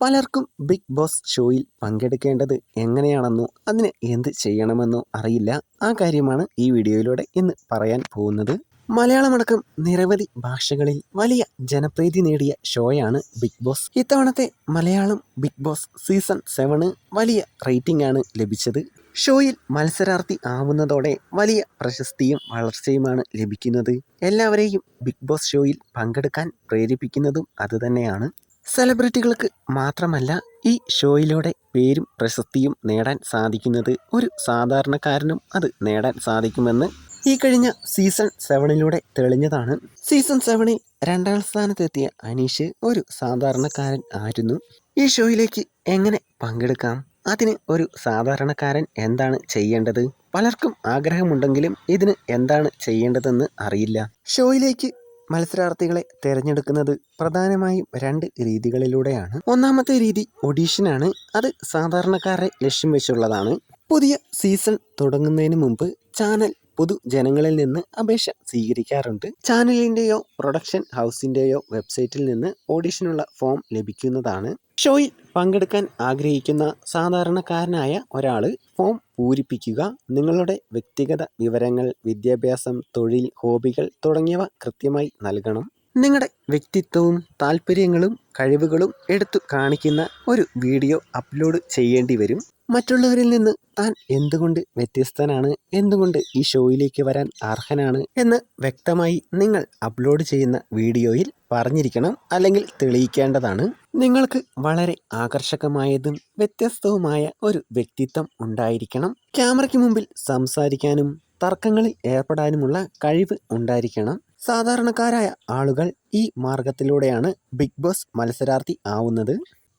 പലർക്കും big boss ഷോയിൽ പങ്കെടുക്കേണ്ടത് എങ്ങനെയാണെന്നോ അതിന് എന്ത് ചെയ്യണമെന്നോ അറിയില്ല. ആ കാര്യമാണ് ഈ വീഡിയോയിലൂടെ ഇന്ന് പറയാൻ പോകുന്നത്. മലയാളമടക്കം നിരവധി ഭാഷകളിൽ വലിയ ജനപ്രീതി നേടിയ ഷോയാണ് ബിഗ് ബോസ്. ഇത്തവണത്തെ മലയാളം ബിഗ് ബോസ് സീസൺ 7 വലിയ റേറ്റിംഗ് ആണ് ലഭിച്ചത്. ഷോയിൽ മത്സരാർത്ഥി ആവുന്നതോടെ വലിയ പ്രശസ്തിയും വളർച്ചയുമാണ് ലഭിക്കുന്നത്. എല്ലാവരെയും ബിഗ് ബോസ് ഷോയിൽ പങ്കെടുക്കാൻ പ്രേരിപ്പിക്കുന്നതും അതുതന്നെയാണ്. സെലിബ്രിറ്റികൾക്ക് മാത്രമല്ല ഈ ഷോയിലൂടെ പേരും പ്രശസ്തിയും നേടാൻ സാധിക്കുന്നത് ഒരു സാധാരണക്കാരനും അത് നേടാൻ സാധിക്കുമെന്ന് ഈ കഴിഞ്ഞ സീസൺ 7 തെളിഞ്ഞതാണ്. സീസൺ 7 രണ്ടാം സ്ഥാനത്തെത്തിയ അനീഷ് ഒരു സാധാരണക്കാരൻ ആയിരുന്നു. ഈ ഷോയിലേക്ക് എങ്ങനെ പങ്കെടുക്കാം, അതിന് ഒരു സാധാരണക്കാരൻ എന്താണ് ചെയ്യേണ്ടത്? പലർക്കും ആഗ്രഹമുണ്ടെങ്കിലും ഇതിന് എന്താണ് ചെയ്യേണ്ടതെന്ന് അറിയില്ല. ഷോയിലേക്ക് മത്സരാർത്ഥികളെ തിരഞ്ഞെടുക്കുന്നത് പ്രധാനമായും 2 രീതികളിലൂടെയാണ്. ഒന്നാമത്തെ രീതി ഓഡീഷനാണ്. അത് സാധാരണക്കാരെ ലക്ഷ്യം വെച്ചുള്ളതാണ്. പുതിയ സീസൺ തുടങ്ങുന്നതിന് മുമ്പ് ചാനൽ പൊതുജനങ്ങളിൽ നിന്ന് അപേക്ഷ സ്വീകരിക്കാറുണ്ട്. ചാനലിൻ്റെയോ പ്രൊഡക്ഷൻ ഹൗസിൻ്റെയോ വെബ്സൈറ്റിൽ നിന്ന് ഓഡീഷനുള്ള ഫോം ലഭിക്കുന്നതാണ്. ഷോയിൽ പങ്കെടുക്കാൻ ആഗ്രഹിക്കുന്ന സാധാരണക്കാരനായ ഒരാൾ ഫോം പൂരിപ്പിക്കുക. നിങ്ങളുടെ വ്യക്തിഗത വിവരങ്ങൾ, വിദ്യാഭ്യാസം, തൊഴിൽ, ഹോബികൾ തുടങ്ങിയവ കൃത്യമായി നൽകണം. നിങ്ങളുടെ വ്യക്തിത്വവും താല്പര്യങ്ങളും കഴിവുകളും എടുത്തു കാണിക്കുന്ന ഒരു വീഡിയോ അപ്ലോഡ് ചെയ്യേണ്ടി വരും. മറ്റുള്ളവരിൽ നിന്ന് താൻ എന്തുകൊണ്ട് വ്യത്യസ്തനാണ്, എന്തുകൊണ്ട് ഈ ഷോയിലേക്ക് വരാൻ അർഹനാണ് എന്ന് വ്യക്തമായി നിങ്ങൾ അപ്ലോഡ് ചെയ്യുന്ന വീഡിയോയിൽ പറഞ്ഞിരിക്കണം, അല്ലെങ്കിൽ തെളിയിക്കേണ്ടതാണ്. നിങ്ങൾക്ക് വളരെ ആകർഷകമായതും വ്യത്യസ്തവുമായ ഒരു വ്യക്തിത്വം ഉണ്ടായിരിക്കണം. ക്യാമറയ്ക്ക് മുമ്പിൽ സംസാരിക്കാനും തർക്കങ്ങളിൽ ഏർപ്പെടാനുമുള്ള കഴിവ് ഉണ്ടായിരിക്കണം. സാധാരണക്കാരായ ആളുകൾ ഈ മാർഗത്തിലൂടെയാണ് ബിഗ് ബോസ് മത്സരാർത്ഥി ആവുന്നത്.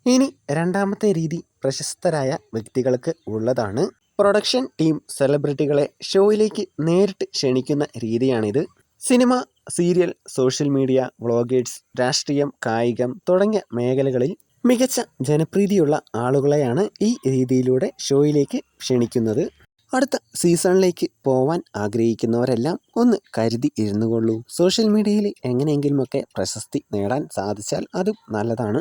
ഇനി രണ്ടാമത്തെ രീതി പ്രശസ്തരായ വ്യക്തികൾക്ക് ഉള്ളതാണ്. പ്രൊഡക്ഷൻ ടീം സെലിബ്രിറ്റികളെ ഷോയിലേക്ക് നേരിട്ട് ക്ഷണിക്കുന്ന രീതിയാണിത്. Cinema, serial, social media, vloggers, രാഷ്ട്രീയം, കായികം തുടങ്ങിയ മേഖലകളിൽ മികച്ച ജനപ്രീതിയുള്ള ആളുകളെയാണ് ഈ രീതിയിലൂടെ ഷോയിലേക്ക് ക്ഷണിക്കുന്നത്. അടുത്ത സീസണിലേക്ക് പോവാൻ ആഗ്രഹിക്കുന്നവരെല്ലാം ഒന്ന് കരുതി ഇരുന്നുകൊള്ളൂ. സോഷ്യൽ മീഡിയയിൽ എങ്ങനെയെങ്കിലുമൊക്കെ പ്രശസ്തി നേടാൻ സാധിച്ചാൽ അതും നല്ലതാണ്.